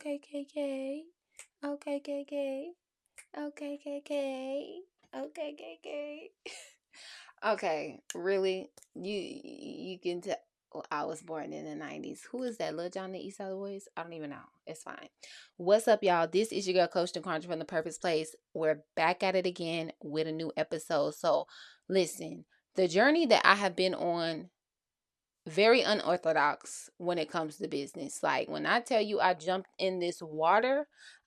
Okay, KK. Okay, KK. Okay, KK. Okay, KK. Okay, really? You can tell I was born in the 90s. Who is that? Lil Jon the East Side Boys? I don't even know. It's fine. What's up, y'all? This is your girl, Coach NaQuandra from The Purpose Place. We're back at it again with a new episode. So, listen, the journey that I have been on, very unorthodox when it comes to business. Like when I tell you I jumped in this water,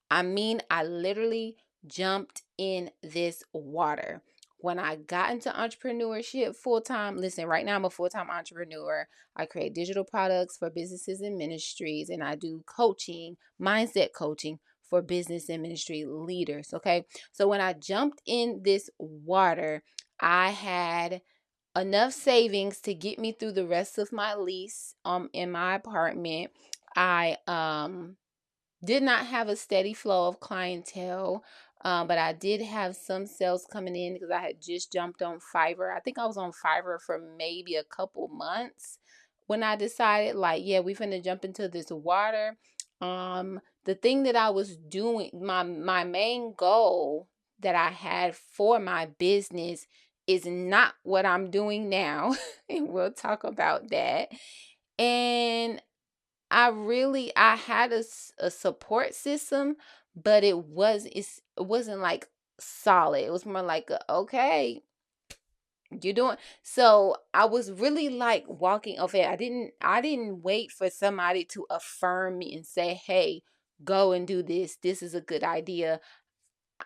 I mean I literally jumped in this water. When I got into entrepreneurship full time, listen, right now I'm a full time entrepreneur. I create digital products for businesses and ministries, and I do coaching, mindset coaching for business and ministry leaders. Okay. So when I jumped in this water, I had enough savings to get me through the rest of my lease in my apartment. I did not have a steady flow of clientele, but I did have some sales coming in because I had just jumped on Fiverr. I think I was on Fiverr for maybe a couple months when I decided, like, yeah, we finna jump into this water. The thing that I was doing, my main goal that I had for my business is not what I'm doing now. And we'll talk about that. And I had a support system, but it wasn't like solid. It was more like okay, you're doing. So I was really like walking okay. I didn't wait for somebody to affirm me and say, hey, go and do this. This is a good idea.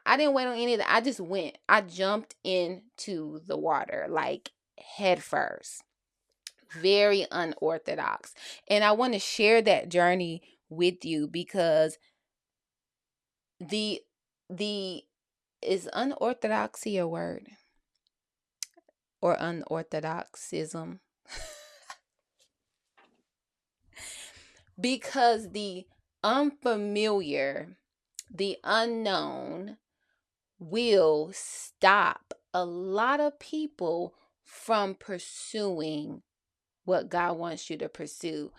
I didn't wait on any of that. I just went. I jumped into the water like head first. Very unorthodox. And I want to share that journey with you because the the is unorthodoxy a word or unorthodoxism? Because the unfamiliar, the unknown will stop a lot of people from pursuing what God wants you to pursue.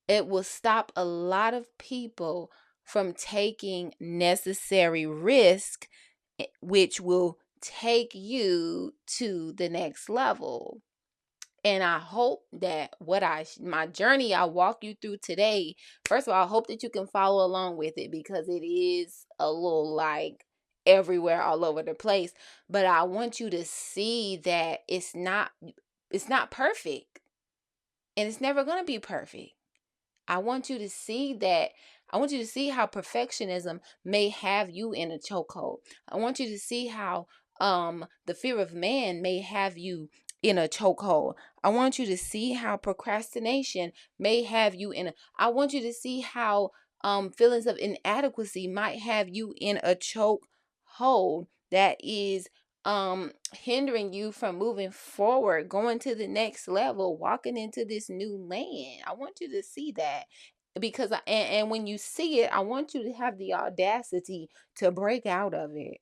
It will stop a lot of people from taking necessary risk, which will take you to the next level. And I hope that my journey I walk you through today, first of all, I hope that you can follow along with it because it is a little like everywhere all over the place. But I want you to see that it's not perfect and it's never going to be perfect. I want you to see that. I want you to see how perfectionism may have you in a chokehold. I want you to see how the fear of man may have you in a chokehold. I want you to see how procrastination may have you in a I want you to see how feelings of inadequacy might have you in a chokehold that is hindering you from moving forward, going to the next level, walking into this new land. I want you to see that because and when you see it, I want you to have the audacity to break out of it.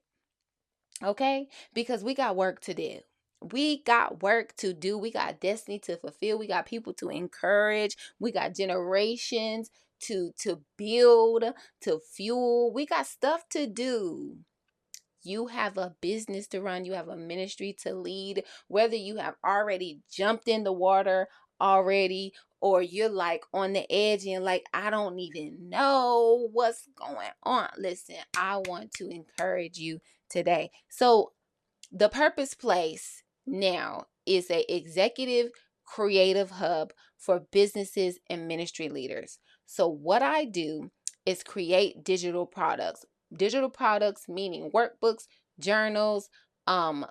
Okay? Because we got work to do. We got work to do. We got destiny to fulfill. We got people to encourage. We got generations to build, to fuel. We got stuff to do. You have a business to run, you have a ministry to lead, whether you have already jumped in the water already or you're like on the edge and like, I don't even know what's going on. Listen, I want to encourage you today. So, the Purpose Place now is a executive creative hub for businesses and ministry leaders. So what I do is create digital products. Digital products meaning workbooks, journals,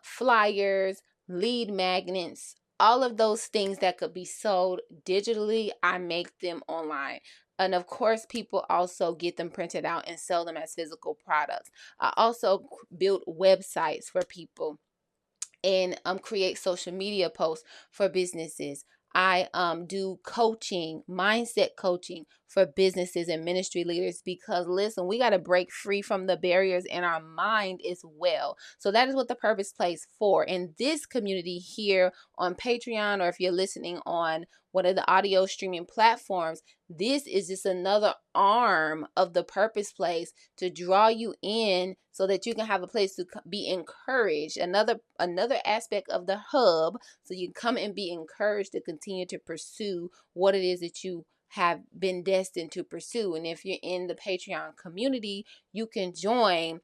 flyers, lead magnets, all of those things that could be sold digitally, I make them online. And of course, people also get them printed out and sell them as physical products. I also build websites for people and create social media posts for businesses. I do coaching, mindset coaching for businesses and ministry leaders, because listen, we got to break free from the barriers in our mind as well. So that is what the purpose place for. In this community here on Patreon, or if you're listening on one of the audio streaming platforms, this is just another arm of the purpose place to draw you in so that you can have a place to be encouraged. Another aspect of the hub, so you can come and be encouraged to continue to pursue what it is that you have been destined to pursue. And if you're in the Patreon community, you can join,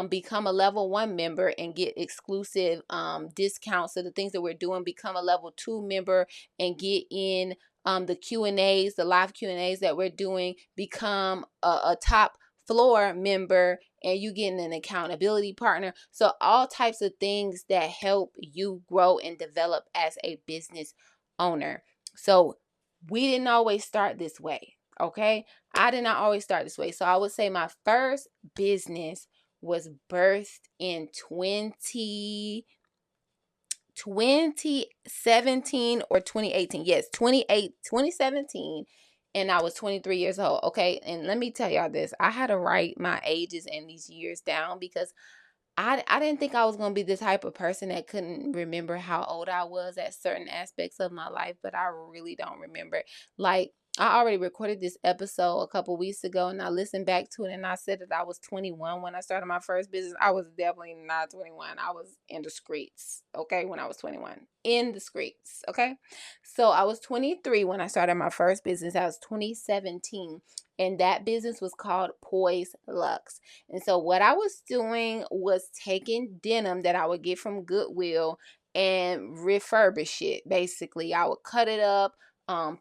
become a level 1 member and get exclusive discounts to the things that we're doing. Become a level 2 member and get in the Q&As, the live Q&As that we're doing. Become a top floor member and you getting an accountability partner. So all types of things that help you grow and develop as a business owner. So we didn't always start this way, okay? I did not always start this way. So I would say my first business was birthed in 2017 or 2018. Yes, 2017. And I was 23 years old. Okay. And let me tell y'all this. I had to write my ages and these years down because I didn't think I was going to be the type of person that couldn't remember how old I was at certain aspects of my life, but I really don't remember. Like, I already recorded this episode a couple weeks ago and I listened back to it and I said that I was 21 when I started my first business. I was definitely not 21. I was in the streets, okay, when I was 21. In the streets, okay? So I was 23 when I started my first business. That was 2017. And that business was called Poise Luxe. And so what I was doing was taking denim that I would get from Goodwill and refurbish it. Basically, I would cut it up,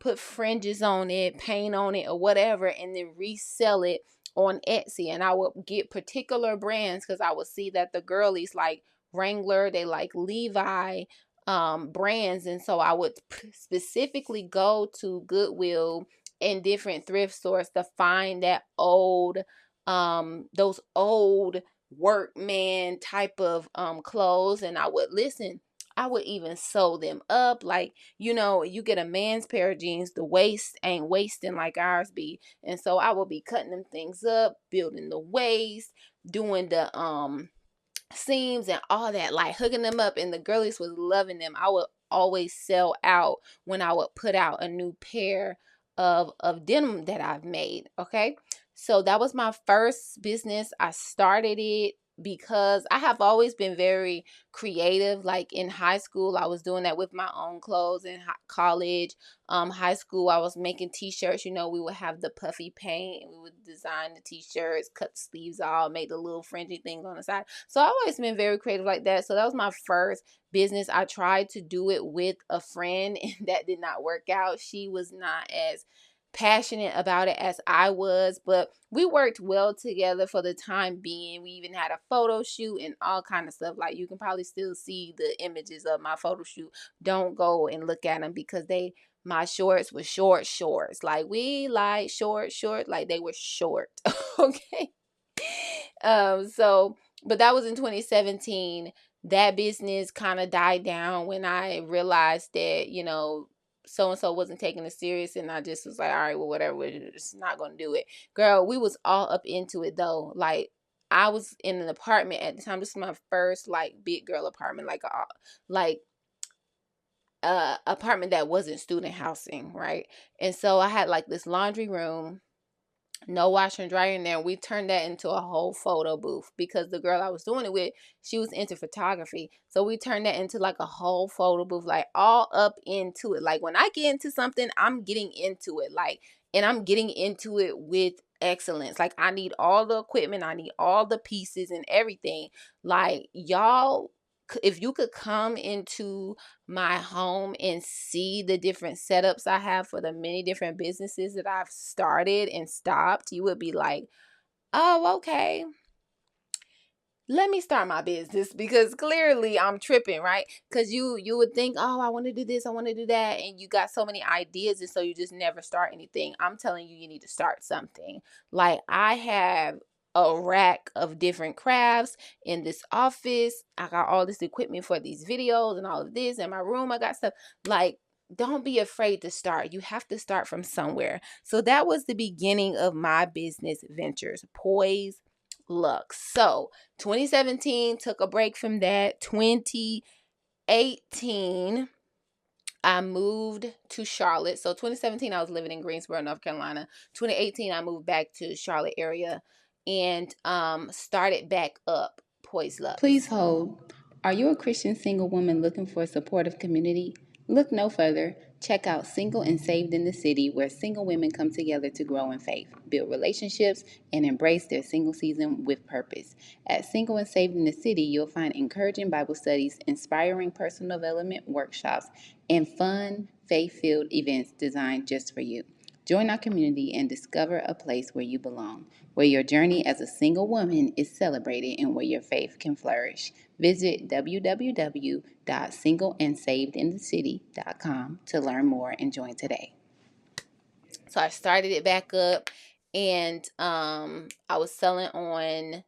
put fringes on it, paint on it or whatever, and then resell it on Etsy. And I would get particular brands because I would see that the girlies like Wrangler, they like Levi brands. And so I would specifically go to Goodwill and different thrift stores to find that those old workman type of clothes, and I would even sew them up. Like, you get a man's pair of jeans, the waist ain't wasting like ours be. And so I would be cutting them things up, building the waist, doing the seams and all that, like hooking them up, and the girlies was loving them. I would always sell out when I would put out a new pair of denim that I've made. Okay. So that was my first business. I started it because I have always been very creative. Like in high school, I was doing that with my own clothes. In college, high school, I was making t-shirts. We would have the puffy paint and we would design the t-shirts, cut the sleeves off, make the little fringy things on the side. So I've always been very creative like that. So that was my first business. I tried to do it with a friend and that did not work out. She was not as passionate about it as I was, but we worked well together for the time being. We even had a photo shoot and all kind of stuff. Like, you can probably still see the images of my photo shoot. Don't go and look at them because my shorts were short shorts. Like, we like short, like they were short. Okay. But that was in 2017. That business kind of died down when I realized that, so-and-so wasn't taking it serious, and I just was like, all right, well, whatever, we're just not going to do it. Girl, we was all up into it, though. Like, I was in an apartment at the time. This was my first, like, big girl apartment, apartment that wasn't student housing, right? And so I had, like, this laundry room, no washer and dryer in there. We turned that into a whole photo booth because the girl I was doing it with, she was into photography. So we turned that into like a whole photo booth, like all up into it. Like, when I get into something, I'm getting into it. Like, and I'm getting into it with excellence. Like, I need all the equipment, I need all the pieces and everything. Like, y'all, if you could come into my home and see the different setups I have for the many different businesses that I've started and stopped, you would be like, oh, okay, let me start my business, because clearly I'm tripping, right? Because you would think, oh, I want to do this, I want to do that, and you got so many ideas, and so you just never start anything. I'm telling you, you need to start something. Like, I have a rack of different crafts in this office. I got all this equipment for these videos and all of this. In my room, I got stuff. Like, don't be afraid to start. You have to start from somewhere. So that was the beginning of my business ventures, Poise Lux. So 2017, took a break from that. 2018, I moved to Charlotte. So 2017, I was living in Greensboro, North Carolina. 2018, I moved back to Charlotte area and started back up Poise Lux. Please hold. Are you a Christian single woman looking for a supportive community? Look no further. Check out Single and Saved in the City, where single women come together to grow in faith, build relationships, and embrace their single season with purpose. At Single and Saved in the City, you'll find encouraging Bible studies, inspiring personal development workshops, and fun, faith-filled events designed just for you. Join our community and discover a place where you belong, where your journey as a single woman is celebrated and where your faith can flourish. Visit www.singleandsavedinthecity.com to learn more and join today. So I started it back up, and I was selling on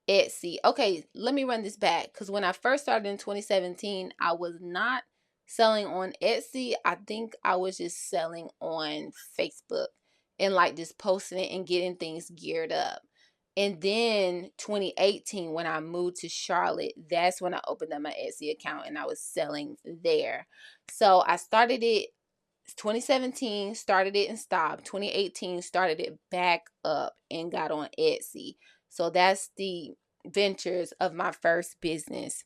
Etsy. Okay, let me run this back, because when I first started in 2017, I was not selling on Etsy. I think I was just selling on Facebook and like just posting it and getting things geared up. And then 2018, when I moved to Charlotte, that's when I opened up my Etsy account and I was selling there. So I started it 2017, started it and stopped. 2018, started it back up and got on Etsy. So that's the ventures of my first business.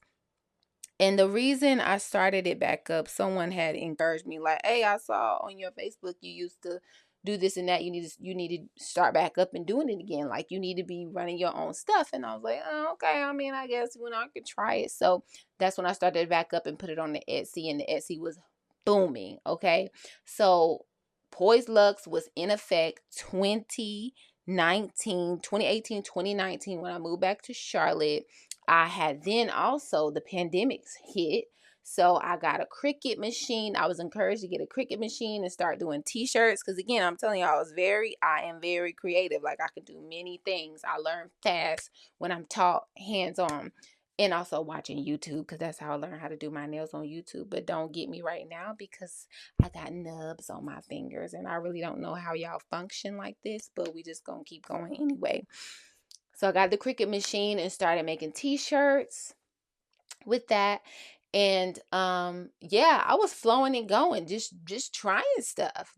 And the reason I started it back up, someone had encouraged me, like, hey, I saw on your Facebook you used to do this and that. You need to start back up and doing it again. Like, you need to be running your own stuff. And I was like, oh, okay, I mean, I guess when I could try it. So that's when I started it back up and put it on the Etsy, and the Etsy was booming. Okay. So Poise Lux was in effect 2018, 2019, when I moved back to Charlotte. I had then also the pandemics hit. So I got a Cricut machine. I was encouraged to get a Cricut machine and start doing t-shirts. Because again, I'm telling you, I am very creative. Like, I can do many things. I learn fast when I'm taught hands-on. And also watching YouTube, because that's how I learned how to do my nails, on YouTube. But don't get me right now, because I got nubs on my fingers and I really don't know how y'all function like this, but we just gonna keep going anyway. So I got the Cricut machine and started making t-shirts with that. And yeah, I was flowing and going, just trying stuff.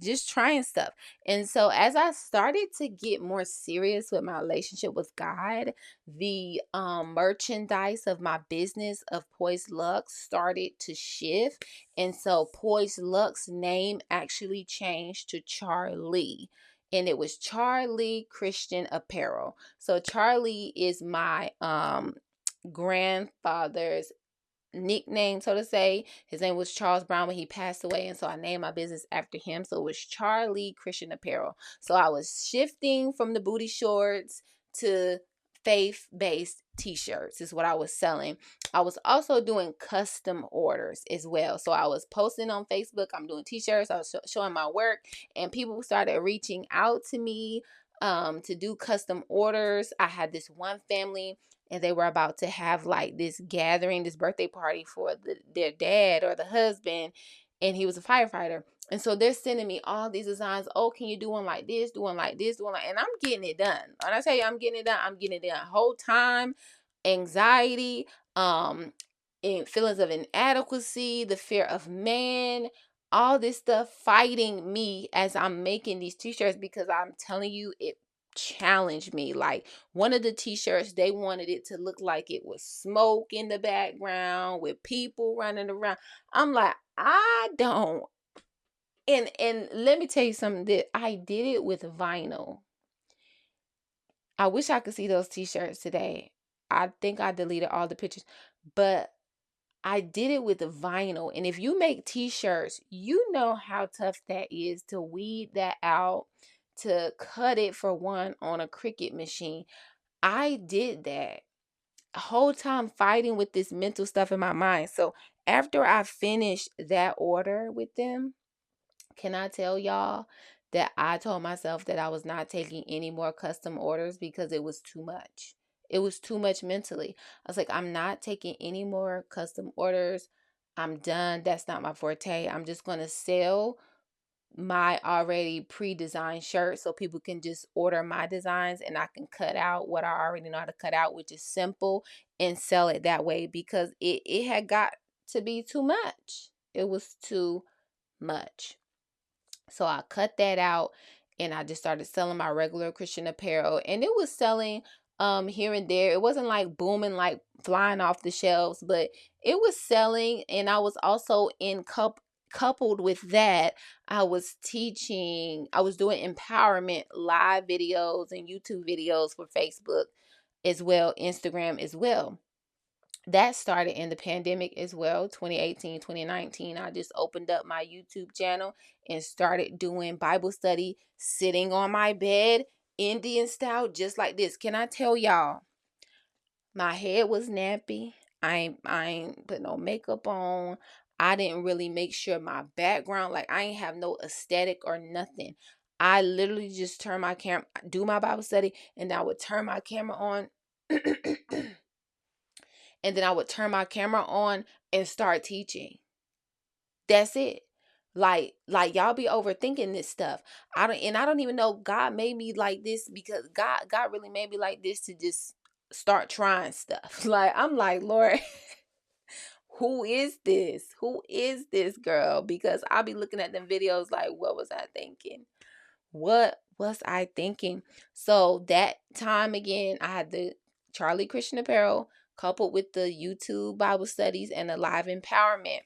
And so as I started to get more serious with my relationship with God, the merchandise of my business of Poise Lux started to shift. And so Poise Lux name actually changed to Charlie, and it was Charlie Christian Apparel. So Charlie is my grandfather's nickname, so to say. His name was Charles Brown when he passed away, and so I named my business after him. So it was Charlie Christian Apparel. So I was shifting from the booty shorts to faith-based t-shirts is what I was selling. I was also doing custom orders as well. So I was posting on Facebook, I'm doing t-shirts, I was showing my work, and people started reaching out to me to do custom orders. I had this one family, and they were about to have like this gathering, this birthday party for their dad or the husband, and he was a firefighter. And so they're sending me all these designs. Oh, can you do one like this, do one like this, do one like, and I'm getting it done. When I tell you I'm getting it done, I'm getting it done. Whole time, anxiety, and feelings of inadequacy, the fear of man, all this stuff fighting me as I'm making these t-shirts, because I'm telling you, it challenged me. Like, one of the t-shirts, they wanted it to look like it was smoke in the background with people running around. I'm like, I don't. And let me tell you something, that I did it with vinyl. I wish I could see those t-shirts today. I think I deleted all the pictures, but I did it with the vinyl. And if you make t-shirts, you know how tough that is to weed that out, to cut it for one on a Cricut machine. I did that whole time fighting with this mental stuff in my mind. So after I finished that order with them, can I tell y'all that I told myself that I was not taking any more custom orders, because it was too much. It was too much mentally. I was like, I'm not taking any more custom orders. I'm done. That's not my forte. I'm just going to sell my already pre-designed shirt so people can just order my designs, and I can cut out what I already know how to cut out, which is simple, and sell it that way, because it had got to be too much. It was too much. So I cut that out, and I just started selling my regular Christian apparel, and it was selling here and there. It wasn't like booming, like flying off the shelves, but it was selling. And I was also coupled with that, I was teaching, I was doing empowerment live videos and YouTube videos for Facebook as well, Instagram as well. That started in the pandemic as well, 2018, 2019. I just opened up my YouTube channel and started doing Bible study sitting on my bed, Indian style, just like this. Can I tell y'all, my head was nappy. I ain't put no makeup on. I didn't really make sure my background, like I ain't have no aesthetic or nothing. I literally just turn my camera, do my Bible study, and I would turn my camera on. And then I would turn my camera on and start teaching. That's it. Like y'all be overthinking this stuff. I don't even know God made me like this, because God really made me like this to just start trying stuff. Like I'm like, Lord, who is this? Who is this girl? Because I'll be looking at them videos like, what was I thinking? What was I thinking? So that time again, I had the Charlie Christian Apparel coupled with the YouTube Bible studies and the live empowerment.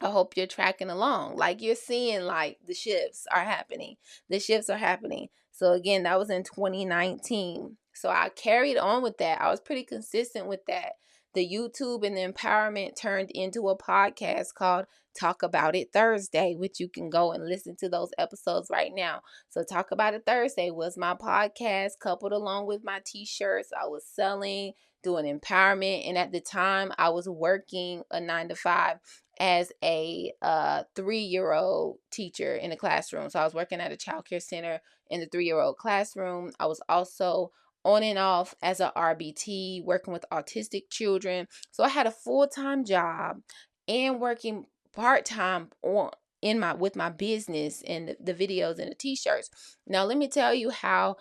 I hope you're tracking along. Like you're seeing, like the shifts are happening. The shifts are happening. So again, that was in 2019. So I carried on with that. I was pretty consistent with that. The YouTube and the empowerment turned into a podcast called Talk About It Thursday, which you can go and listen to those episodes right now. So Talk About It Thursday was my podcast coupled along with my t-shirts. I was selling, doing empowerment, and at the time I was working a 9 to 5 as a 3-year-old teacher in the classroom. So I was working at a child care center in the 3-year-old classroom. I was also on and off as a RBT, working with autistic children. So I had a full-time job and working part-time on in my with my business and the videos and the t-shirts. Now let me tell you how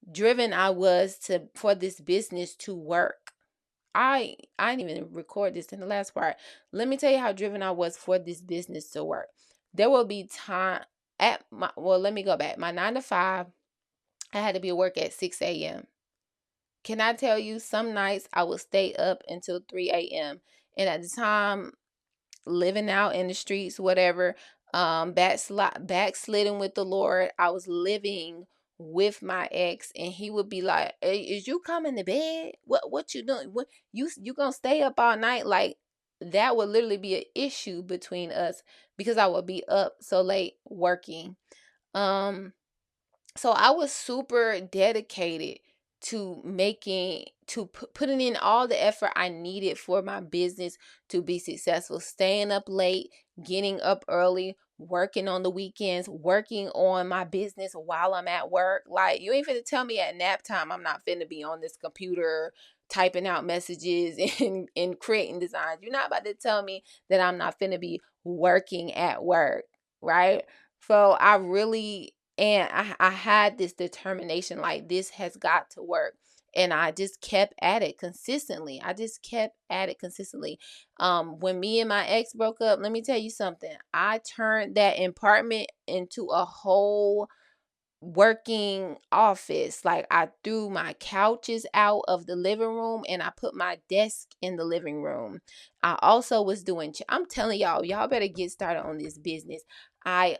driven I was for this business to work. I didn't even record this in the last part. Let me tell you how driven I was for this business to work. There will be time at my, well, let me go back. My 9 to 5, I had to be at work at 6 a.m. Can I tell you, some nights I would stay up until 3 a.m. And at the time, living out in the streets, whatever, backsliding with the Lord. I was living with my ex, and he would be like, "Hey, is you coming to bed? What you doing? What you gonna stay up all night?" Like that would literally be an issue between us, because I would be up so late working. Um so I was super dedicated to putting in all the effort I needed for my business to be successful, staying up late, getting up early, working on the weekends, working on my business while I'm at work. Like you ain't finna tell me at nap time I'm not finna be on this computer typing out messages and creating designs. You're not about to tell me that I'm not finna be working at work, right? So I really, and I had this determination, like this has got to work. And I just kept at it consistently. I just kept at it consistently. When me and my ex broke up, let me tell you something. I turned that apartment into a whole working office. Like I threw my couches out of the living room and I put my desk in the living room. I also was doing I'm telling y'all better get started on this business. I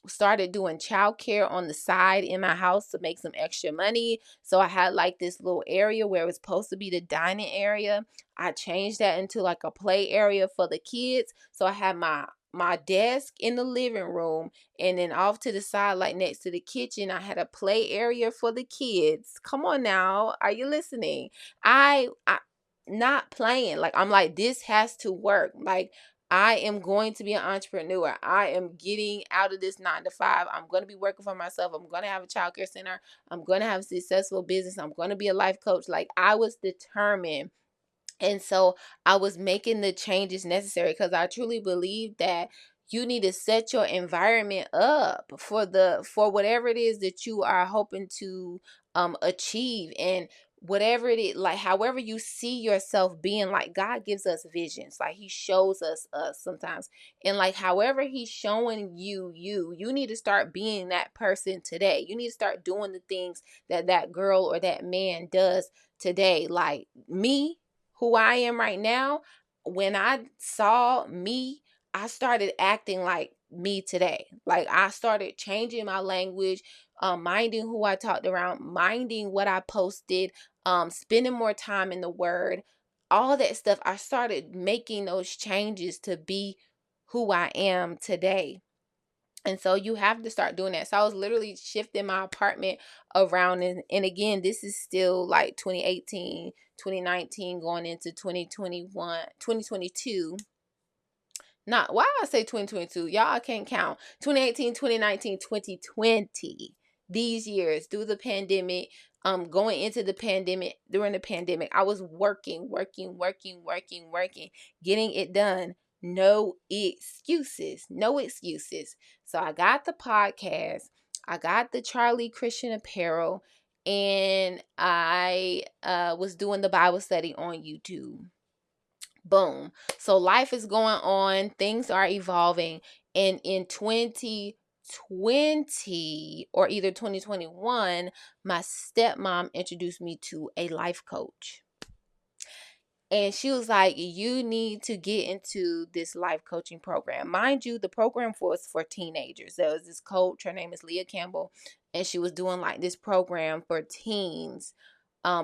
started doing childcare on the side in my house to make some extra money. So I had like this little area where it was supposed to be the dining area. I changed that into like a play area for the kids. So I had my desk in the living room, and then off to the side, like next to the kitchen, I had a play area for the kids. Come on now. Are you listening? I not playing. Like I'm like, this has to work. Like I am going to be an entrepreneur. I am getting out of this 9 to 5. I'm going to be working for myself. I'm going to have a childcare center. I'm going to have a successful business. I'm going to be a life coach. Like I was determined And so I was making the changes necessary because I truly believe that you need to set your environment up for whatever it is that you are hoping to achieve. And whatever it is, like however you see yourself being, like God gives us visions, like he shows us sometimes. And like however he's showing you need to start being that person today. You need to start doing the things that that girl or that man does today. Like me, who I am right now, when I saw me, I started acting like me today. Like I started changing my language, minding who I talked around, minding what I posted, spending more time in the word, all that stuff. I started making those changes to be who I am today. And so you have to start doing that. So I was literally shifting my apartment around. And again, this is still like 2018, 2019, going into 2021, 2022. Not, why I say 2022? Y'all, I can't count. 2018, 2019, 2020. These years through the pandemic, going into the pandemic, during the pandemic, I was working, getting it done. No excuses. No excuses. So I got the podcast, I got the Charlie Christian Apparel, and I was doing the Bible study on YouTube. Boom. So life is going on, things are evolving, and in 2020 or either 2021, my stepmom introduced me to a life coach. And she was like, you need to get into this life coaching program. Mind you, the program was for teenagers. There was this coach, her name is Leah Campbell, and she was doing like this program for teens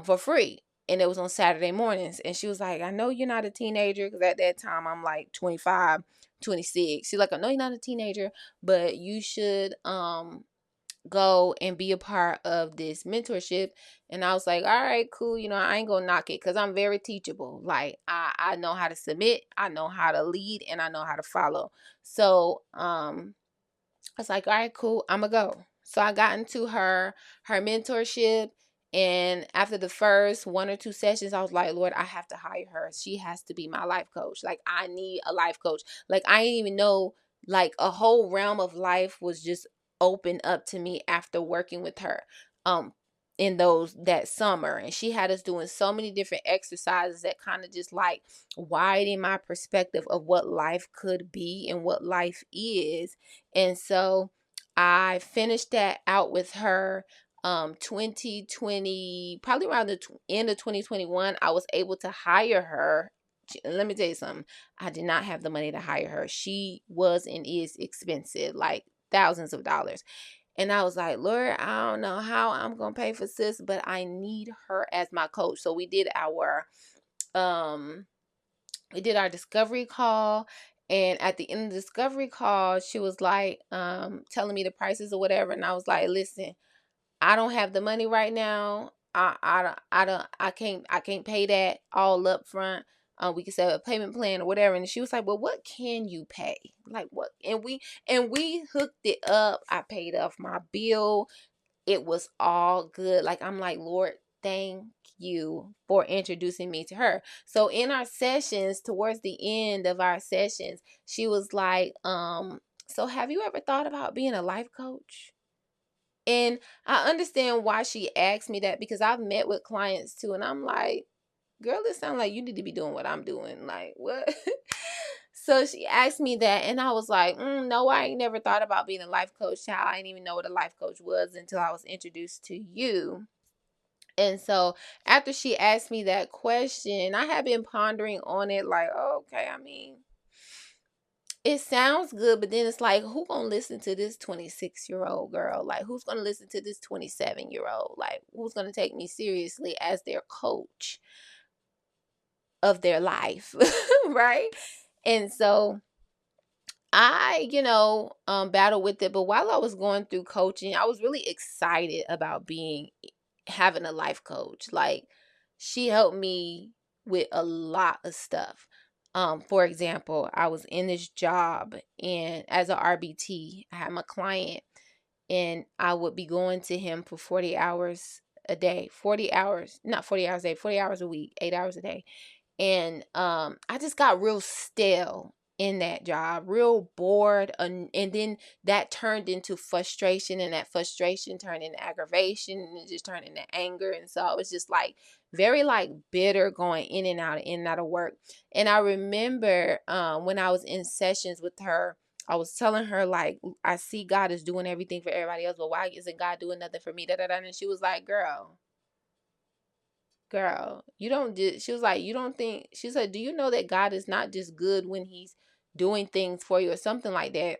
for free. And it was on Saturday mornings. And she was like, I know you're not a teenager, because at that time I'm like 25, 26. She's like, I know you're not a teenager, but you should go and be a part of this mentorship. And I was like, all right, cool. I ain't gonna knock it, because I'm very teachable. Like I know how to submit, I know how to lead, and I know how to follow. So I was like, all right, cool, I'm gonna go. So I got into her mentorship. And after the first one or two sessions, I was like, Lord, I have to hire her. She has to be my life coach. Like, I need a life coach. Like, I didn't even know, like, a whole realm of life was just opened up to me after working with her in that summer. And she had us doing so many different exercises that kind of just like widened my perspective of what life could be and what life is. And so I finished that out with her 2020, probably around the end of 2021. I was able to hire her. Let me tell you something. I did not have the money to hire her. She was and is expensive, like thousands of dollars. And I was like, Lord, I don't know how I'm gonna pay for sis, but I need her as my coach. So um we did our discovery call. And at the end of the discovery call, she was like telling me the prices or whatever. And I was like, listen, I don't have the money right now. I can't pay that all up front. We can set up a payment plan or whatever. And she was like, well, what can you pay? Like what? And we hooked it up. I paid off my bill. It was all good. Like, I'm like, Lord, thank you for introducing me to her. So in our sessions, towards the end of our sessions, she was like, so have you ever thought about being a life coach? And I understand why she asked me that, because I've met with clients too, and I'm like, girl, it sounds like you need to be doing what I'm doing. Like, what? So she asked me that, and I was like, no, I ain't never thought about being a life coach. Child, I didn't even know what a life coach was until I was introduced to you. And so after she asked me that question, I had been pondering on it, like, oh, okay, I mean, it sounds good, but then it's like, who gonna listen to this 26-year-old girl? Like, who's gonna listen to this 27-year-old? Like, who's gonna take me seriously as their coach of their life? Right? And so I, battled with it. But while I was going through coaching, I was really excited about having a life coach. Like, she helped me with a lot of stuff. For example, I was in this job, and as a RBT, I had my client, and I would be going to him for 40 hours a day, 40 hours, not 40 hours a day, 40 hours a week, 8 hours a day. And I just got real stale in that job, real bored, and then that turned into frustration, and that frustration turned into aggravation, and it just turned into anger. And so I was just like very like bitter, going in and out of work. And I remember when I was in sessions with her, I was telling her, like, I see God is doing everything for everybody else, but why isn't God doing nothing for me? Da, da, da. And she was like, girl, you don't do, she was like, you don't think, she said, do you know that God is not just good when he's doing things for you, or something like that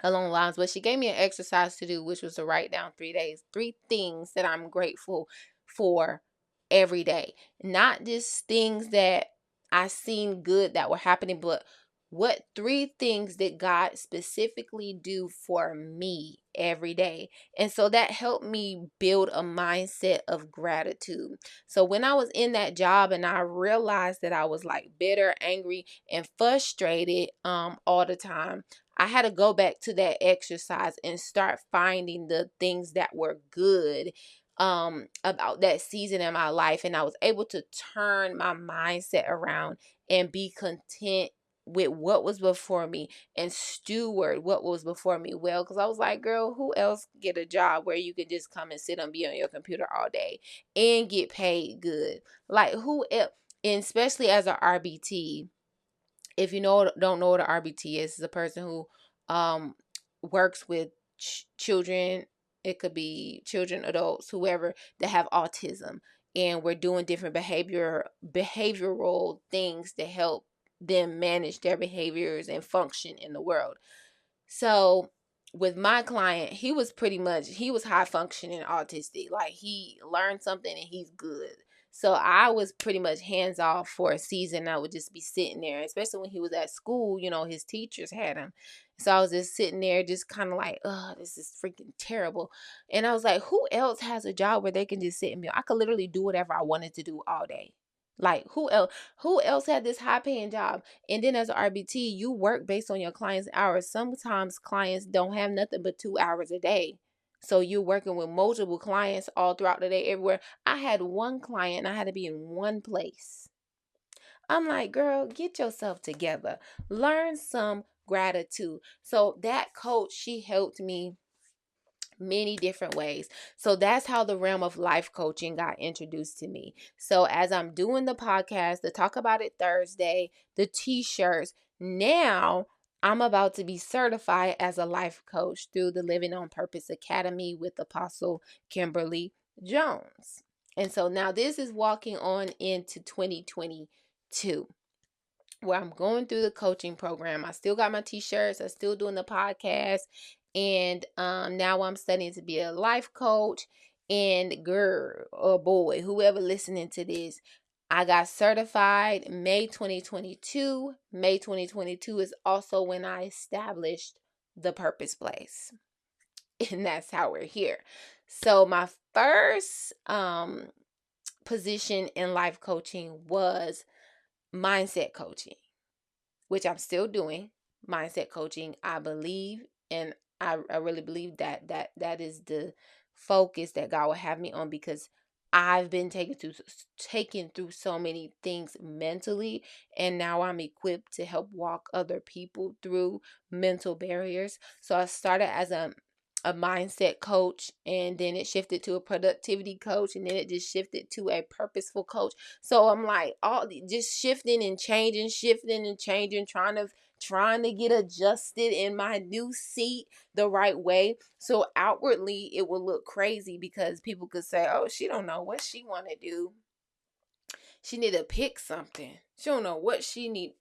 along the lines. But she gave me an exercise to do, which was to write down 3 days, 3 things that I'm grateful for every day. Not just things that I seen good that were happening, but what 3 things did God specifically do for me every day? And so that helped me build a mindset of gratitude. So when I was in that job and I realized that I was like bitter, angry, and frustrated all the time, I had to go back to that exercise and start finding the things that were good about that season in my life. And I was able to turn my mindset around and be content with what was before me and steward what was before me well. Because I was like, girl, who else get a job where you can just come and sit and be on your computer all day and get paid good? Like, who else? And especially as a RBT, if you know, don't know what an RBT is, it's a person who um works with children. It could be children, adults, whoever, that have autism, and we're doing different behavioral things to help them manage their behaviors and function in the world. So with my client, he was high functioning autistic. Like, he learned something and he's good. So I was pretty much hands off for a season. I would just be sitting there, especially when he was at school, his teachers had him. So I was just sitting there, just kind of like, oh, this is freaking terrible. And I was like, who else has a job where they can just sit and be, I could literally do whatever I wanted to do all day. Like, who else had this high paying job? And then as an RBT, you work based on your client's hours. Sometimes clients don't have nothing but 2 hours a day. So you're working with multiple clients all throughout the day, everywhere. I had one client and I had to be in one place. I'm like, girl, get yourself together. Learn some gratitude. So that coach, she helped me many different ways. So that's how the realm of life coaching got introduced to me. So as I'm doing the podcast, the Talk About It Thursday, the t-shirts, now I'm about to be certified as a life coach through the Living on Purpose Academy with Apostle Kimberly Jones. And so now this is walking on into 2022, where I'm going through the coaching program. I still got my t-shirts, I'm still doing the podcast, and now I'm studying to be a life coach. And girl or boy, whoever listening to this, I got certified May 2022. May 2022 is also when I established the Purpose Place. And that's how we're here. So my first position in life coaching was mindset coaching, which I'm still doing mindset coaching. I believe, and I really believe that is the focus that God will have me on, because I've been taken through so many things mentally, and now I'm equipped to help walk other people through mental barriers. So I started as a mindset coach, and then it shifted to a productivity coach, and then it just shifted to a purposeful coach. So I'm like, all just shifting and changing, trying to get adjusted in my new seat the right way. So outwardly it will look crazy, because people could say, oh, she don't know what she want to do. She need to pick something. She don't know what she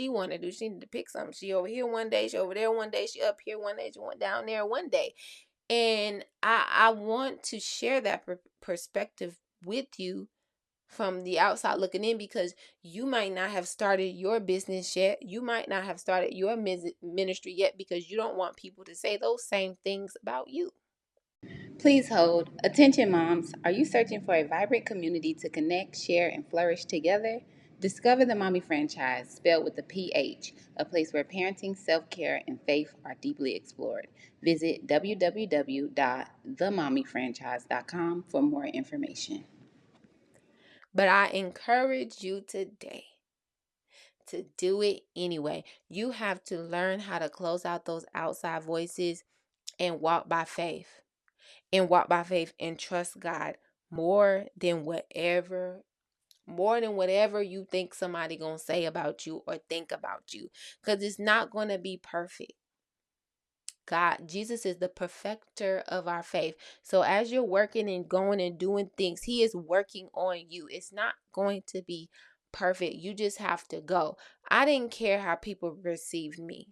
want to do. She need to pick something. She over here one day, she over there one day, she up here one day, she went down there one day. And I want to share that perspective with you from the outside looking in, because you might not have started your business yet. You might not have started your ministry yet, because you don't want people to say those same things about you. Please hold. Attention, moms. Are you searching for a vibrant community to connect, share, and flourish together? Discover the Mommy Franchise, spelled with a PH, a place where parenting, self care, and faith are deeply explored. Visit www.themommyfranchise.com for more information. But I encourage you today to do it anyway. You have to learn how to close out those outside voices and walk by faith. And walk by faith and trust God more than whatever you think somebody gonna say about you or think about you, because it's not gonna be perfect. Jesus is the perfecter of our faith. So as you're working and going and doing things, he is working on you. It's not going to be perfect. You just have to go. I didn't care how people received me.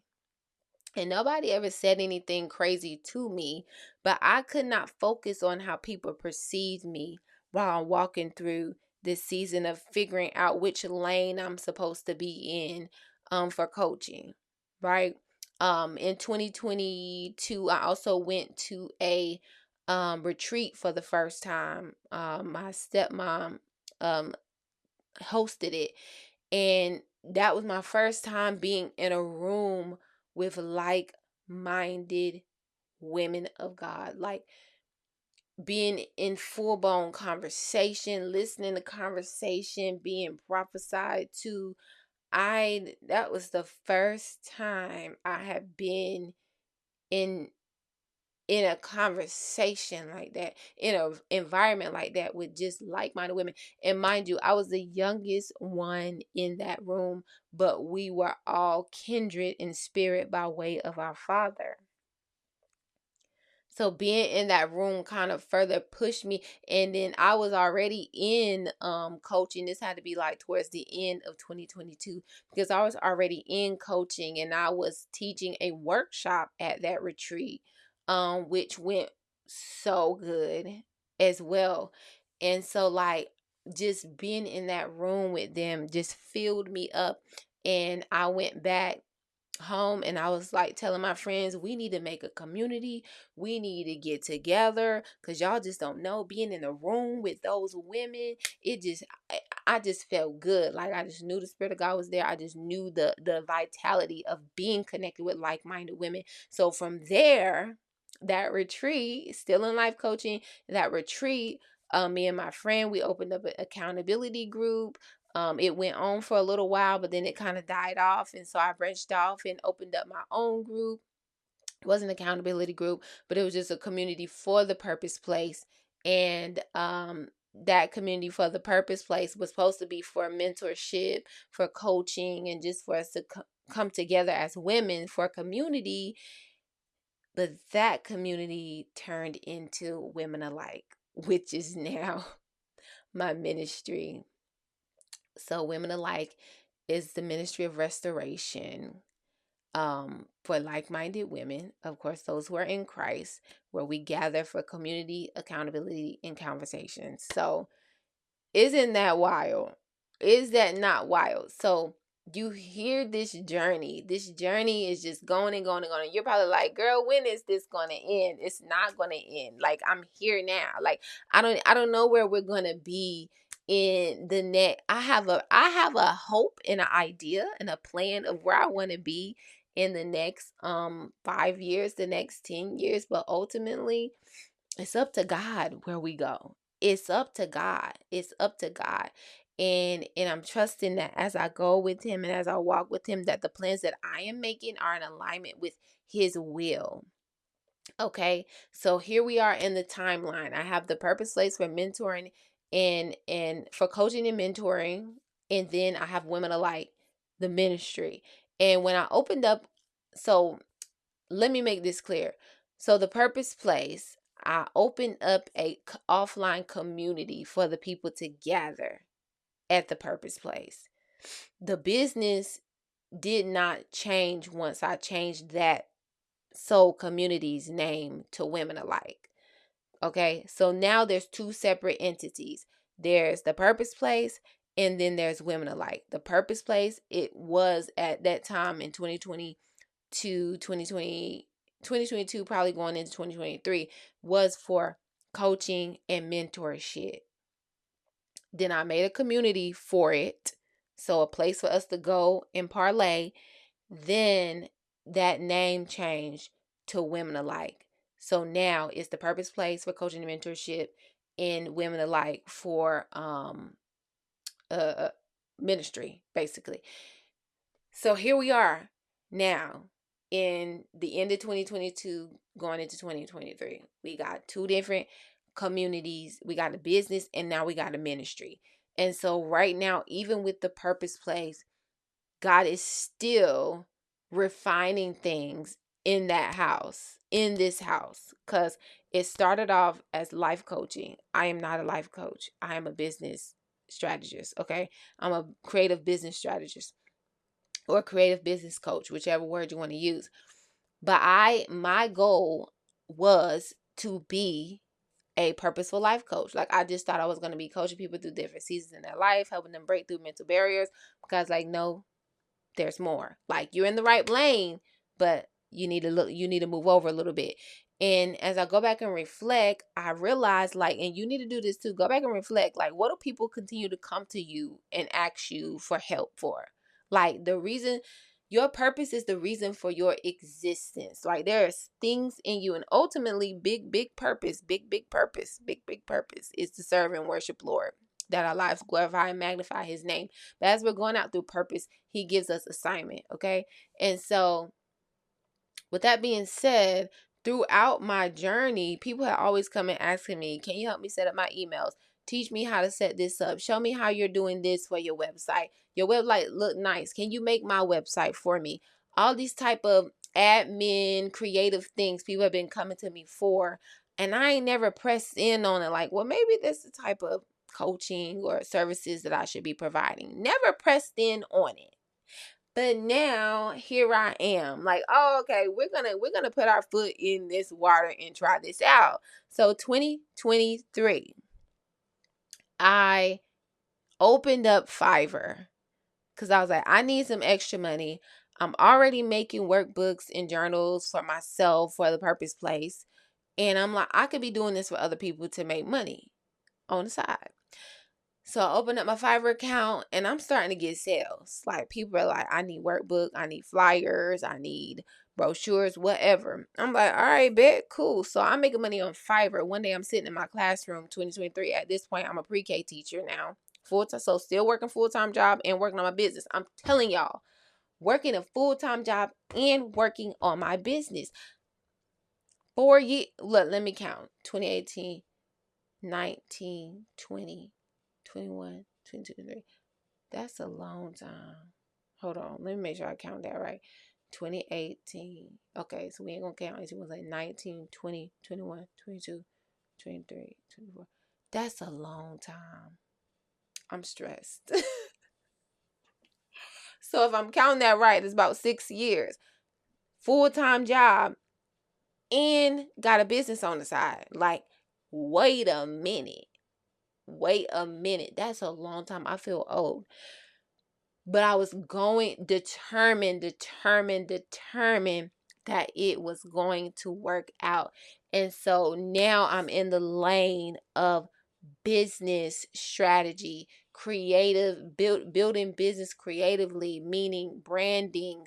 And nobody ever said anything crazy to me, but I could not focus on how people perceived me while I'm walking through this season of figuring out which lane I'm supposed to be in for coaching, right? In 2022, I also went to a retreat for the first time. My stepmom um, hosted it, and that was my first time being in a room with like-minded women of God, like being in full-blown conversation, listening to conversation, being prophesied to. That was the first time I have been in a conversation like that, in an environment like that with just like-minded women. And mind you, I was the youngest one in that room, but we were all kindred in spirit by way of our Father. So being in that room kind of further pushed me. And then I was already in coaching. This had to be like towards the end of 2022, because I was already in coaching and I was teaching a workshop at that retreat, which went so good as well. And so like just being in that room with them just filled me up. And I went back home and I was like telling my friends, we need to make a community. We need to get together, because y'all just don't know, being in a room with those women, it just I just felt good. Like I just knew the spirit of God was there. I just knew the vitality of being connected with like-minded women. So from there, that retreat, still in life coaching, that retreat, me and my friend, we opened up an accountability group. It went on for a little while, but then it kind of died off. And so I branched off and opened up my own group. It wasn't an accountability group, but it was just a community for the purpose place. And that community for the purpose place was supposed to be for mentorship, for coaching, and just for us to come together as women for community. But that community turned into Women Alike, which is now my ministry. So Women Alike is the ministry of restoration for like-minded women, of course, those who are in Christ, where we gather for community, accountability, and conversations. So isn't that wild? Is that not wild? So you hear this journey. This journey is just going and going and going. You're probably like, girl, when is this going to end? It's not going to end. Like, I'm here now. Like, I don't know where we're going to be in the next. I have a hope and an idea and a plan of where I want to be in the next 5 years, the next 10 years, but ultimately it's up to God where we go. It's up to God. It's up to God. And I'm trusting that as I go with him and as I walk with him, that the plans that I am making are in alignment with his will. Okay. So here we are in the timeline. I have the purpose place for mentoring and for coaching and mentoring. And then I have Women Alike, the ministry. And when I opened up, so let me make this clear. So the purpose place, I opened up a offline community for the people to gather at the purpose place. The business did not change once I changed that soul community's name to Women Alike. Okay, so now there's two separate entities. There's the purpose place, and then there's Women Alike. The purpose place, it was at that time in 2020 to 2022, probably going into 2023, was for coaching and mentorship. Then I made a community for it, so a place for us to go and parlay. Then that name changed to Women Alike. So now it's the purpose place for coaching and mentorship, and Women Alike for uh ministry, basically. So here we are now in the end of 2022, going into 2023. We got two different communities. We got a business and now we got a ministry. And so right now, even with the purpose place, God is still refining things in that house, in this house, because it started off as life coaching. I am not a life coach. I am a business strategist. Okay. I'm a creative business strategist or creative business coach, whichever word you want to use. But my goal was to be a purposeful life coach. Like, I just thought I was going to be coaching people through different seasons in their life, helping them break through mental barriers, because like, no, there's more. Like, you're in the right lane, but you need to move over a little bit. And as I go back and reflect, I realize, like, and you need to do this too, go back and reflect, like, what do people continue to come to you and ask you for help for? Like, the reason, your purpose is the reason for your existence. Like, there's things in you, and ultimately, big purpose, big purpose, big purpose is to serve and worship Lord, that our lives glorify and magnify his name. But as we're going out through purpose, he gives us assignment, okay? And so, with that being said, throughout my journey, people have always come and asking me, can you help me set up my emails? Teach me how to set this up. Show me how you're doing this for your website. Your website look nice. Can you make my website for me? All these type of admin, creative things people have been coming to me for. And I ain't never pressed in on it like, well, maybe this is the type of coaching or services that I should be providing. Never pressed in on it. But now here I am, like, oh, okay, we're gonna put our foot in this water and try this out. So 2023, I opened up Fiverr because I was like, I need some extra money. I'm already making workbooks and journals for myself for the purpose place. And I'm like, I could be doing this for other people to make money on the side. So I opened up my Fiverr account and I'm starting to get sales. Like, people are like, I need workbook, I need flyers, I need brochures, whatever. I'm like, all right, bet, cool. So I'm making money on Fiverr. One day I'm sitting in my classroom, 2023. At this point, I'm a pre-K teacher now. Full time, so still working full-time job and working on my business. I'm telling y'all, working a full-time job and working on my business. 4 years, look, let me count. 2018, 19, 20, 21, 22, 23. That's a long time. Hold on. Let me make sure I count that right. 2018. Okay, so we ain't going to count. It was like 19, 20, 21, 22, 23, 24. That's a long time. I'm stressed. So if I'm counting that right, it's about 6 years. Full-time job and got a business on the side. Like, wait a minute. Wait a minute. That's a long time. I feel old. But I was determined that it was going to work out. And so now I'm in the lane of business strategy, building business creatively, meaning branding,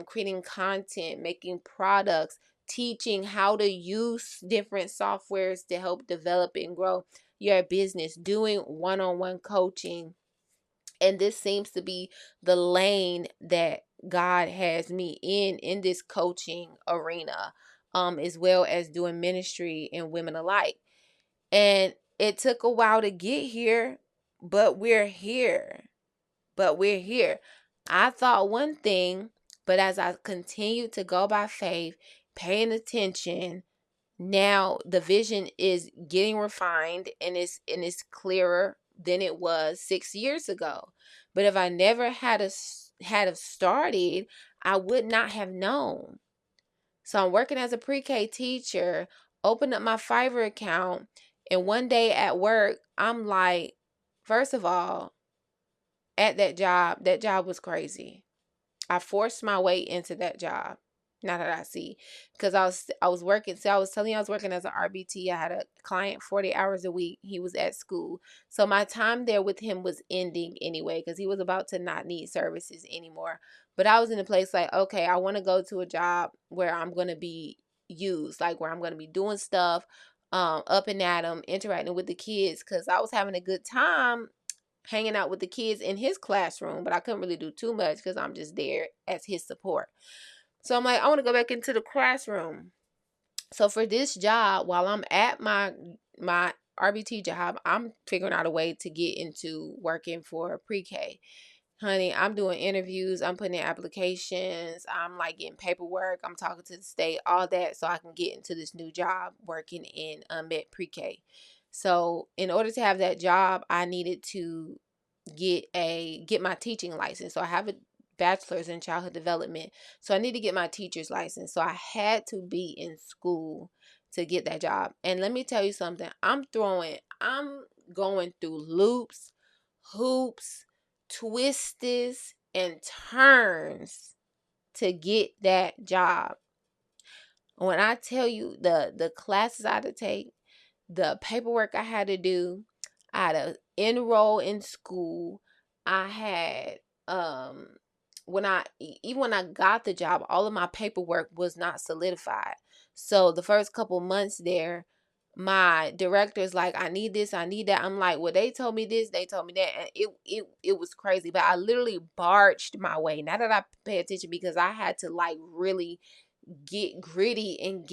creating content, making products, teaching how to use different softwares to help develop and grow your business, doing one-on-one coaching. And this seems to be the lane that God has me in this coaching arena, as well as doing ministry and women alike. And it took a while to get here, but we're here. I thought one thing, but as I continued to go by faith, paying attention, now the vision is getting refined and it's clearer than it was 6 years ago. But if I never had have started, I would not have known. So I'm working as a pre-K teacher, opened up my Fiverr account, and one day at work, I'm like, first of all, at that job was crazy. I forced my way into that job. Now that I see, because I was working. So I was telling you I was working as an RBT. I had a client 40 hours a week. He was at school, so my time there with him was ending anyway because he was about to not need services anymore. But I was in a place like, okay, I want to go to a job where I'm going to be used, like where I'm going to be doing stuff, up and at them, interacting with the kids, because I was having a good time hanging out with the kids in his classroom, but I couldn't really do too much because I'm just there as his support. So I'm like, I want to go back into the classroom. So for this job, while I'm at my RBT job, I'm figuring out a way to get into working for pre-K. Honey, I'm doing interviews, I'm putting in applications, I'm like getting paperwork, I'm talking to the state, all that, so I can get into this new job working in unmet pre-K. So in order to have that job, I needed to get my teaching license. So I have a bachelor's in childhood development. So I need to get my teacher's license. So I had to be in school to get that job. And let me tell you something. I'm going through loops, hoops, twists, and turns to get that job. When I tell you the classes I had to take, the paperwork I had to do, I had to enroll in school. I had when I got the job, all of my paperwork was not solidified. So the first couple months there, my director's like, I need this, I need that. I'm like, well, they told me this, they told me that, and it was crazy. But I literally barged my way. Not that I pay attention, because I had to like really get gritty and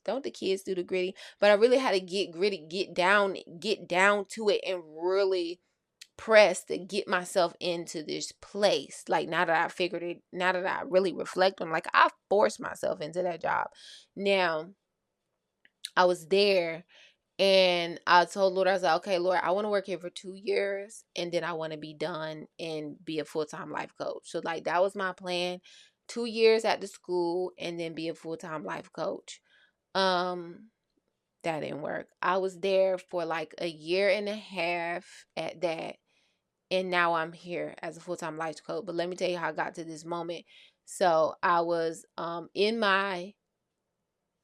don't the kids do the gritty, but I really had to get gritty, get down to it, and really press to get myself into this place. Like, now that I figured it, now that I really reflect on, like, I forced myself into that job. Now I was there, and I told Lord, I was like, okay, Lord, I want to work here for 2 years, and then I want to be done and be a full-time life coach. So like, that was my plan. 2 years at the school, and then be a full-time life coach. um that didn't work. I was there for like a year and a half at that, and now I'm here as a full-time life coach. But let me tell you how I got to this moment. So I was in my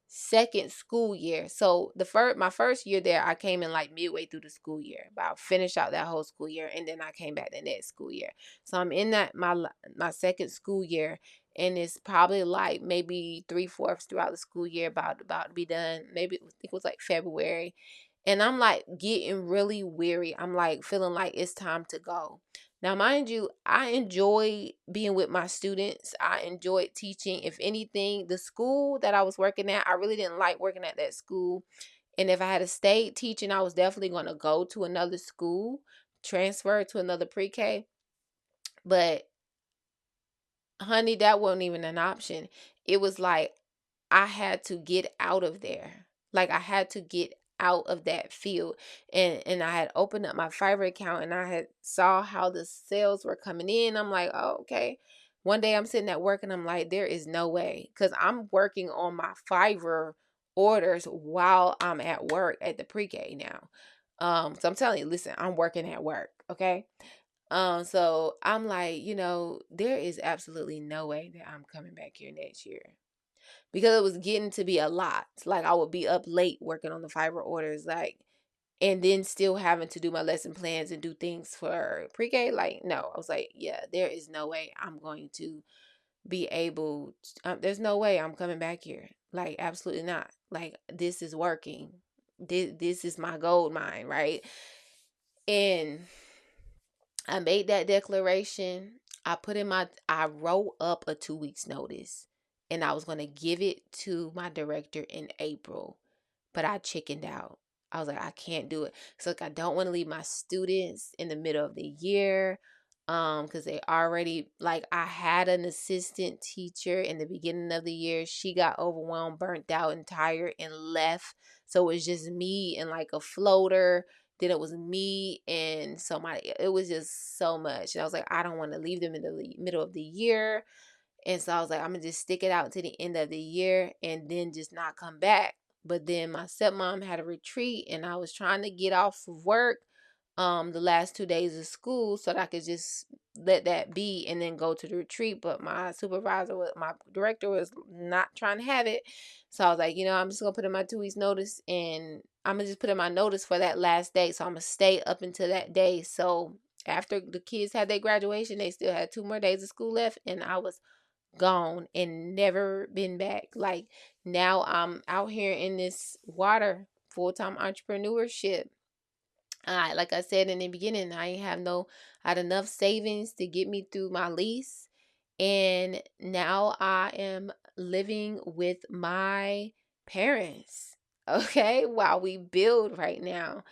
second school year. So my first year there, I came in like midway through the school year, but I finished out that whole school year, and then I came back the next school year. So I'm in that my second school year, and it's probably like maybe 3/4 throughout the school year, about to be done. Maybe I think it was like February, and I'm like getting really weary. I'm like feeling like it's time to go. Now, mind you, I enjoy being with my students. I enjoyed teaching. If anything, the school that I was working at, I really didn't like working at that school. And if I had stayed teaching, I was definitely going to go to another school, transfer to another pre-K. But honey, that wasn't even an option. It was like I had to get out of there. Like, I had to get out of that field. And I had opened up my Fiverr account, and I had saw how the sales were coming in. I'm like, oh, okay. One day I'm sitting at work, and I'm like, there is no way. Because I'm working on my Fiverr orders while I'm at work at the pre-K now. So I'm telling you, listen, I'm working at work, okay? So I'm like, there is absolutely no way that I'm coming back here next year, because it was getting to be a lot. Like, I would be up late working on the Fiverr orders, like, and then still having to do my lesson plans and do things for pre-K. Like, no, I was like, yeah, there is no way I'm going to be able there's no way I'm coming back here. Like, absolutely not. Like, this is working. This is my gold mine, right? And I made that declaration. I wrote up a 2 weeks notice, and I was going to give it to my director in April, but I chickened out. I was like, I can't do it. So like, I don't want to leave my students in the middle of the year. Because they already, like, I had an assistant teacher in the beginning of the year. She got overwhelmed, burnt out, and tired, and left. So it was just me and like a floater. Then it was me and somebody. It was just so much. And I was like, I don't want to leave them in the middle of the year. And so I was like, I'm going to just stick it out to the end of the year and then just not come back. But then my stepmom had a retreat, and I was trying to get off of work the last 2 days of school so that I could just let that be and then go to the retreat. But my my director was not trying to have it. So I was like, I'm just gonna put in my 2 weeks notice, and I'm gonna just put in my notice for that last day. So I'm gonna stay up until that day. So after the kids had their graduation, they still had 2 more days of school left, and I was gone and never been back. Like, now I'm out here in this water, full-time entrepreneurship. Like I said in the beginning, I had enough savings to get me through my lease. And now I am living with my parents, okay, while we build right now.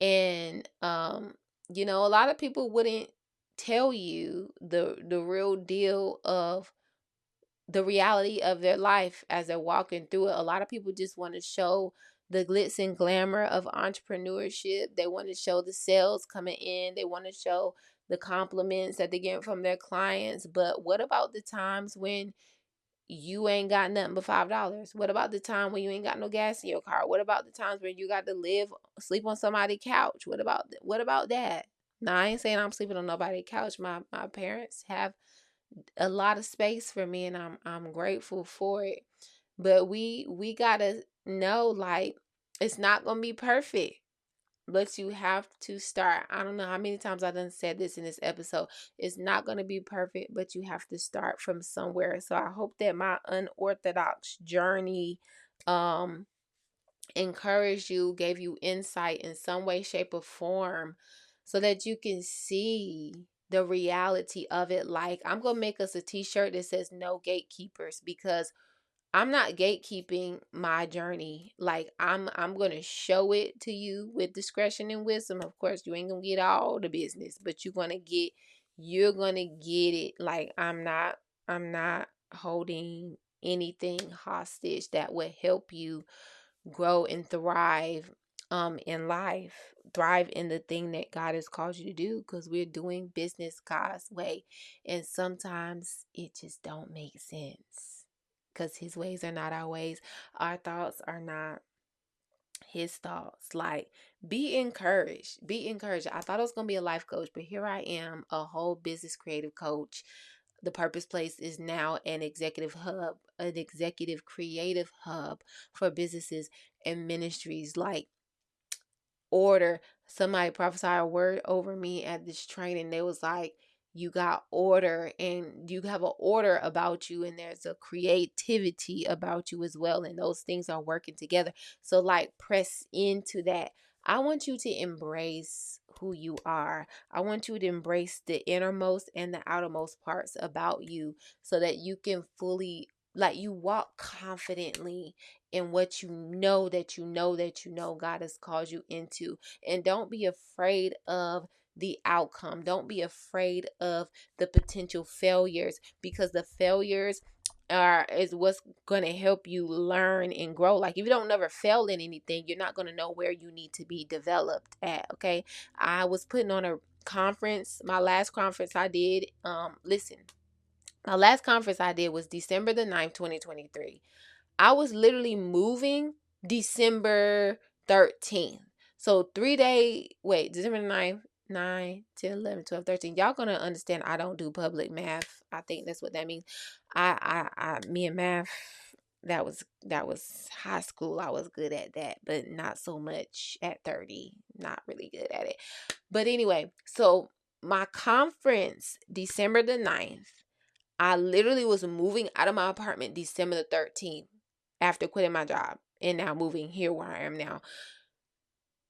And a lot of people wouldn't tell you the real deal of the reality of their life as they're walking through it. A lot of people just want to show the glitz and glamour of entrepreneurship. They want to show the sales coming in. They want to show the compliments that they get from their clients. But what about the times when you ain't got nothing but $5? What about the time when you ain't got no gas in your car? What about the times when you got to sleep on somebody's couch? What about that? Now, I ain't saying I'm sleeping on nobody's couch. My parents have a lot of space for me, and I'm grateful for it. But we gotta know, like, it's not gonna be perfect, but you have to start. I don't know how many times I done said this in this episode. It's not gonna be perfect, but you have to start from somewhere. So I hope that my unorthodox journey um encouraged you, gave you insight in some way, shape, or form, so that you can see the reality of it. Like, I'm gonna make us a t-shirt that says "No Gatekeepers," because I'm not gatekeeping my journey. Like, I'm gonna show it to you with discretion and wisdom. Of course, you ain't gonna get all the business, but you're gonna get it. Like, I'm not holding anything hostage that would help you grow and thrive in life. Thrive in the thing that God has called you to do, because we're doing business God's way. And sometimes it just don't make sense, because his ways are not our ways. Our thoughts are not his thoughts. Like, be encouraged. Be encouraged. I thought I was going to be a life coach, but here I am, a whole business creative coach. The Purpose Place is now an executive creative hub for businesses and ministries. Like, order. Somebody prophesied a word over me at this training. They was like, you got order, and you have an order about you, and there's a creativity about you as well, and those things are working together. So, like, press into that. I want you to embrace who you are. I want you to embrace the innermost and the outermost parts about you, so that you can fully, like, you walk confidently in what you know God has called you into. And don't be afraid of the outcome. Don't be afraid of the potential failures, because the failures is what's going to help you learn and grow. Like, if you don't never fail in anything, you're not going to know where you need to be developed at. Okay, I was putting on a conference. My last conference I did, my last conference I did was December the 9th, 2023. I was literally moving December 13th. So 3 day, wait, December 9th, 9, 10, 11, 12, 13. Y'all gonna understand I don't do public math. I think that's what that means. Me and math, that was high school. I was good at that, but not so much at 30. Not really good at it. But anyway, so my conference, December the 9th, I literally was moving out of my apartment December the 13th after quitting my job and now moving here where I am now.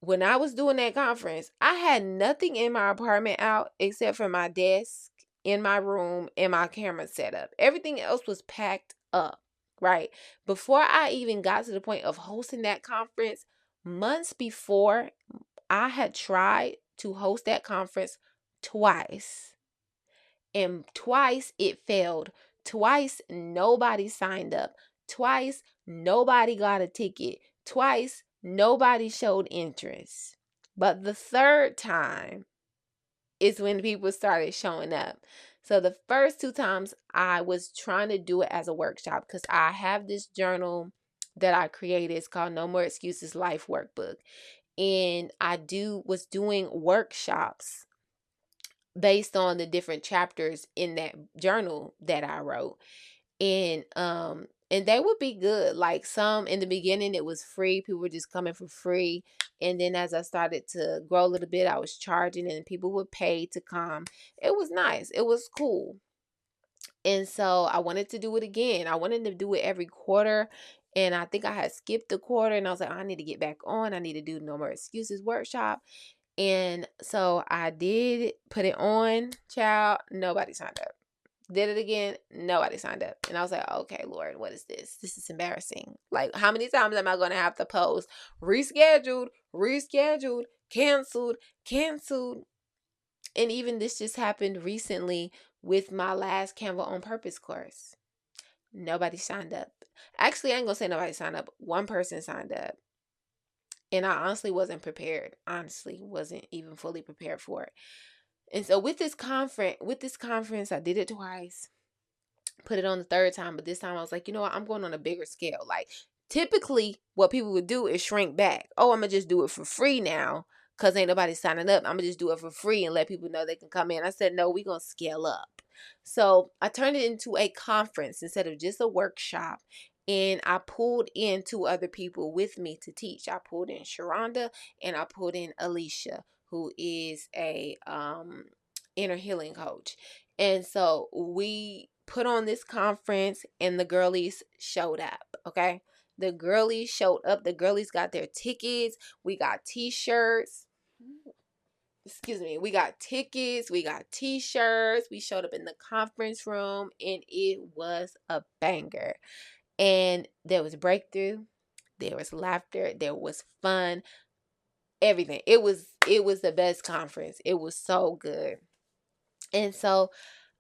When I was doing that conference, I had nothing in my apartment out except for my desk in my room and my camera setup. Everything else was packed up, right? Before I even got to the point of hosting that conference, months before, I had tried to host that conference twice. And twice it failed. Twice nobody signed up. Twice nobody got a ticket. Twice nobody showed interest. But the third time is when people started showing up. So the first two times I was trying to do it as a workshop, because I have this journal that I created. It's called No More Excuses Life Workbook. And was doing workshops based on the different chapters in that journal that I wrote. And they would be good. Like, some in the beginning it was free. People were just coming for free. And then as I started to grow a little bit, I was charging, and people would pay to come. It was nice. It was cool. And so I wanted to do it again. I wanted to do it every quarter. And I think I had skipped the quarter, and I was like, I need to get back on. I need to do No More Excuses workshop. And so I did put it on, child. Nobody signed up. Did it again. Nobody signed up. And I was like, okay, Lord, what is this? This is embarrassing. Like, how many times am I going to have to post rescheduled, canceled? And even this just happened recently with my last Canva on Purpose course. Nobody signed up. Actually, I ain't going to say nobody signed up. One person signed up. And I honestly wasn't prepared. Honestly, wasn't even fully prepared for it. And so with this conference, I did it twice. Put it on the third time, but this time I was like, you know what? I'm going on a bigger scale. Like, typically what people would do is shrink back. Oh, I'm going to just do it for free now because ain't nobody signing up. I'm going to just do it for free and let people know they can come in. I said, no, we're going to scale up. So I turned it into a conference instead of just a workshop. And I pulled in 2 other people with me to teach. I pulled in Sharonda and I pulled in Alicia, who is a inner healing coach. And so we put on this conference and the girlies showed up, okay? The girlies showed up. The girlies got their tickets. We got t-shirts. We got tickets. We got t-shirts. We showed up in the conference room and it was a banger. And there was breakthrough. There was laughter. There was fun. Everything. It was the best conference. It was so good. And so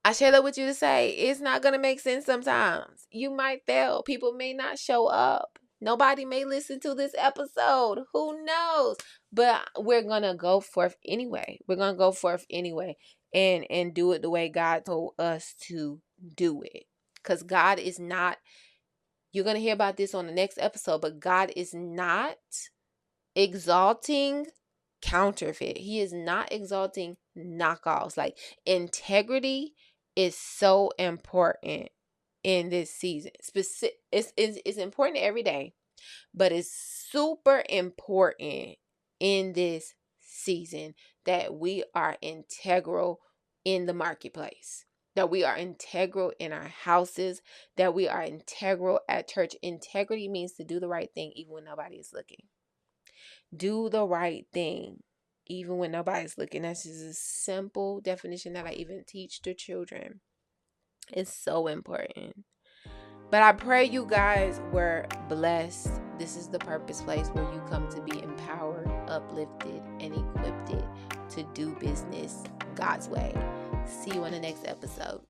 I share that with you to say it's not going to make sense sometimes. You might fail. People may not show up. Nobody may listen to this episode. Who knows? But we're going to go forth anyway. We're going to go forth anyway and do it the way God told us to do it. Because God is not, you're going to hear about this on the next episode, but God is not exalting counterfeit. He is not exalting knockoffs. Like, integrity is so important in this season. It's important every day, but it's super important in this season that we are integral in the marketplace, that we are integral in our houses, that we are integral at church. Integrity means to do the right thing even when nobody is looking. Do the right thing even when nobody's looking. That's just a simple definition that I even teach the children. It's so important. But I pray you guys were blessed. This is the Purpose Place where you come to be empowered, uplifted, and equipped to do business God's way. See you on the next episode.